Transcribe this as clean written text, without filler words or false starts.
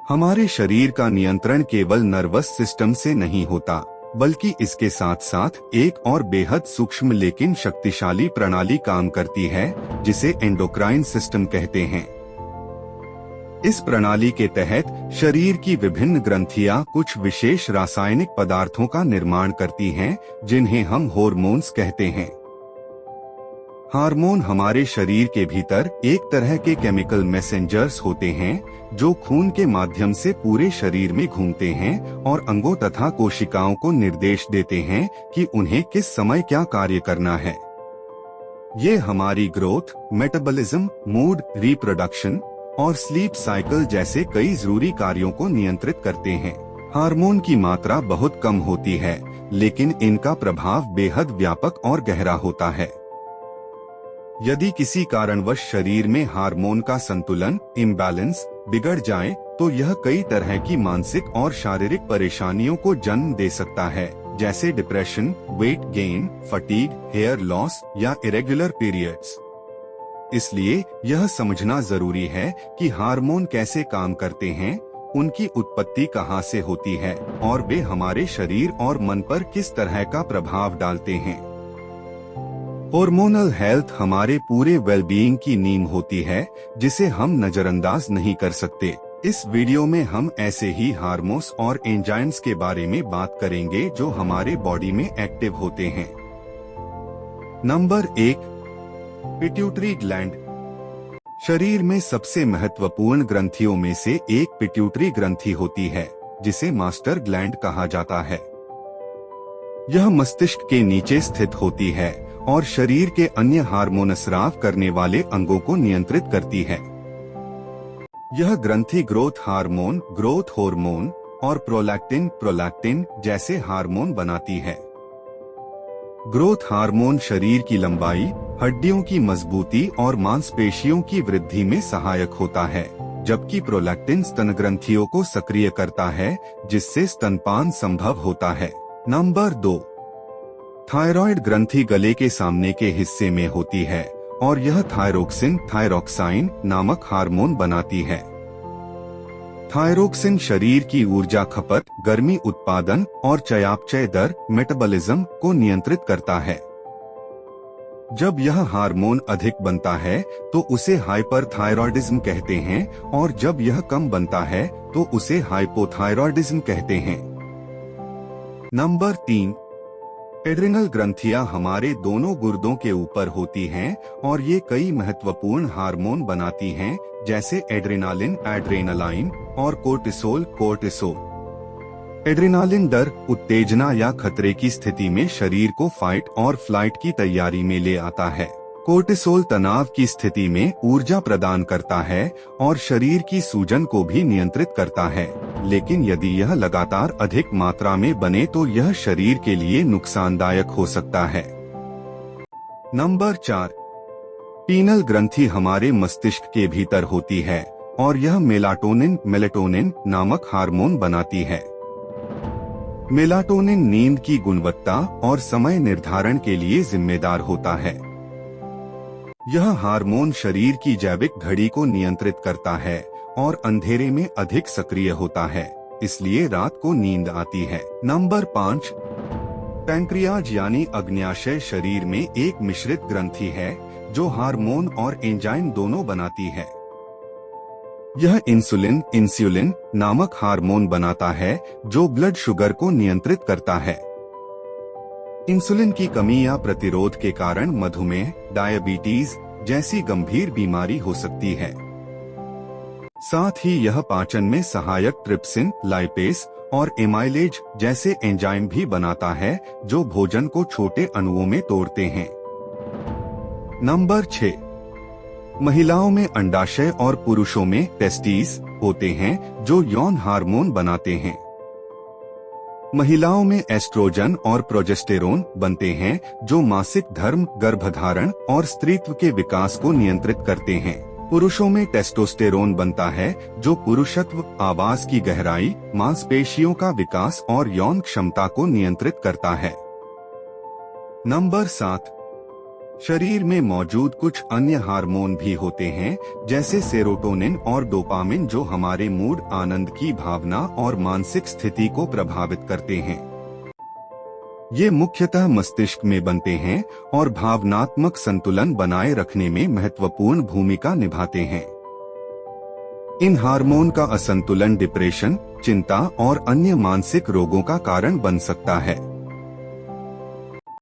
हमारे शरीर का नियंत्रण केवल नर्वस सिस्टम से नहीं होता, बल्कि इसके साथ साथ एक और बेहद सूक्ष्म लेकिन शक्तिशाली प्रणाली काम करती है, जिसे एंडोक्राइन सिस्टम कहते हैं। इस प्रणाली के तहत शरीर की विभिन्न ग्रंथियां कुछ विशेष रासायनिक पदार्थों का निर्माण करती हैं, जिन्हें हम हॉर्मोन्स कहते हैं। हार्मोन हमारे शरीर के भीतर एक तरह के केमिकल मैसेंजर्स होते हैं, जो खून के माध्यम से पूरे शरीर में घूमते हैं और अंगों तथा कोशिकाओं को निर्देश देते हैं कि उन्हें किस समय क्या कार्य करना है। ये हमारी ग्रोथ, मेटाबॉलिज्म, मूड, रिप्रोडक्शन और स्लीप साइकिल जैसे कई जरूरी कार्यों को नियंत्रित करते हैं। हार्मोन की मात्रा बहुत कम होती है, लेकिन इनका प्रभाव बेहद व्यापक और गहरा होता है। यदि किसी कारणवश शरीर में हार्मोन का संतुलन, इम्बैलेंस, बिगड़ जाए, तो यह कई तरह की मानसिक और शारीरिक परेशानियों को जन्म दे सकता है, जैसे depression, weight gain, fatigue, hair loss या इरेगुलर पीरियड्स। इसलिए यह समझना जरूरी है कि हार्मोन कैसे काम करते हैं, उनकी उत्पत्ति कहां से होती है और वे हमारे शरीर और मन पर किस तरह का प्रभाव डालते हैं। हार्मोनल हेल्थ हमारे पूरे वेलबीइंग की नींव होती है, जिसे हम नजरअंदाज नहीं कर सकते। इस वीडियो में हम ऐसे ही हार्मोन्स और एंजाइम्स के बारे में बात करेंगे जो हमारे बॉडी में एक्टिव होते हैं। Number 1, pituitary gland. शरीर में सबसे महत्वपूर्ण ग्रंथियों में से एक पिट्यूटरी ग्रंथि होती है, जिसे मास्टर ग्लैंड कहा जाता है। यह मस्तिष्क के नीचे स्थित होती है और शरीर के अन्य हार्मोन स्राव करने वाले अंगों को नियंत्रित करती है। यह ग्रंथि ग्रोथ हार्मोन और प्रोलैक्टिन जैसे हार्मोन बनाती है। ग्रोथ हार्मोन शरीर की लंबाई, हड्डियों की मजबूती और मांसपेशियों की वृद्धि में सहायक होता है, जबकि प्रोलैक्टिन स्तन ग्रंथियों को सक्रिय करता है, जिससे स्तनपान संभव होता है। नंबर 2, थायराइड ग्रंथि गले के सामने के हिस्से में होती है और यह थायरोक्साइन नामक हार्मोन बनाती है। थायरोक्सिन शरीर की ऊर्जा खपत, गर्मी उत्पादन और चयापचय दर, मेटाबॉलिज्म को नियंत्रित करता है। जब यह हार्मोन अधिक बनता है तो उसे हाइपरथायरॉयडिज्म कहते हैं, और जब यह कम बनता है तो उसे हाइपोथायरॉयडिज्म कहते हैं। नंबर 3, एड्रिनल ग्रंथियां हमारे दोनों गुर्दों के ऊपर होती हैं और ये कई महत्वपूर्ण हार्मोन बनाती हैं, जैसे एड्रेनालाइन और कोर्टिसोल। एड्रेनालिन डर, उत्तेजना या खतरे की स्थिति में शरीर को फाइट और फ्लाइट की तैयारी में ले आता है। कोर्टिसोल तनाव की स्थिति में ऊर्जा प्रदान करता है और शरीर की सूजन को भी नियंत्रित करता है, लेकिन यदि यह लगातार अधिक मात्रा में बने तो यह शरीर के लिए नुकसानदायक हो सकता है। नंबर 4, पीनल ग्रंथि हमारे मस्तिष्क के भीतर होती है और यह मेलाटोनिन नामक हार्मोन बनाती है। मेलाटोनिन नींद की गुणवत्ता और समय निर्धारण के लिए जिम्मेदार होता है। यह हार्मोन शरीर की जैविक घड़ी को नियंत्रित करता है और अंधेरे में अधिक सक्रिय होता है, इसलिए रात को नींद आती है। नंबर 5, पैंक्रियाज यानी अग्न्याशय शरीर में एक मिश्रित ग्रंथि है जो हार्मोन और एंजाइम दोनों बनाती है। यह इंसुलिन नामक हार्मोन बनाता है जो ब्लड शुगर को नियंत्रित करता है। इंसुलिन की कमी या प्रतिरोध के कारण मधुमेह, डायबिटीज जैसी गंभीर बीमारी हो सकती है। साथ ही यह पाचन में सहायक ट्रिप्सिन, लाइपेस और एमाइलेज जैसे एंजाइम भी बनाता है, जो भोजन को छोटे अणुओं में तोड़ते हैं। नंबर 6, महिलाओं में अंडाशय और पुरुषों में टेस्टिस होते हैं जो यौन हार्मोन बनाते हैं। महिलाओं में एस्ट्रोजन और प्रोजेस्टेरोन बनते हैं जो मासिक धर्म, गर्भधारण और स्त्रीत्व के विकास को नियंत्रित करते हैं। पुरुषों में टेस्टोस्टेरोन बनता है जो पुरुषत्व, आवाज की गहराई, मांसपेशियों का विकास और यौन क्षमता को नियंत्रित करता है। नंबर 7, शरीर में मौजूद कुछ अन्य हार्मोन भी होते हैं, जैसे सेरोटोनिन और डोपामिन, जो हमारे मूड, आनंद की भावना और मानसिक स्थिति को प्रभावित करते हैं। ये मुख्यतः मस्तिष्क में बनते हैं और भावनात्मक संतुलन बनाए रखने में महत्वपूर्ण भूमिका निभाते हैं। इन हार्मोन का असंतुलन डिप्रेशन, चिंता और अन्य मानसिक रोगों का कारण बन सकता है।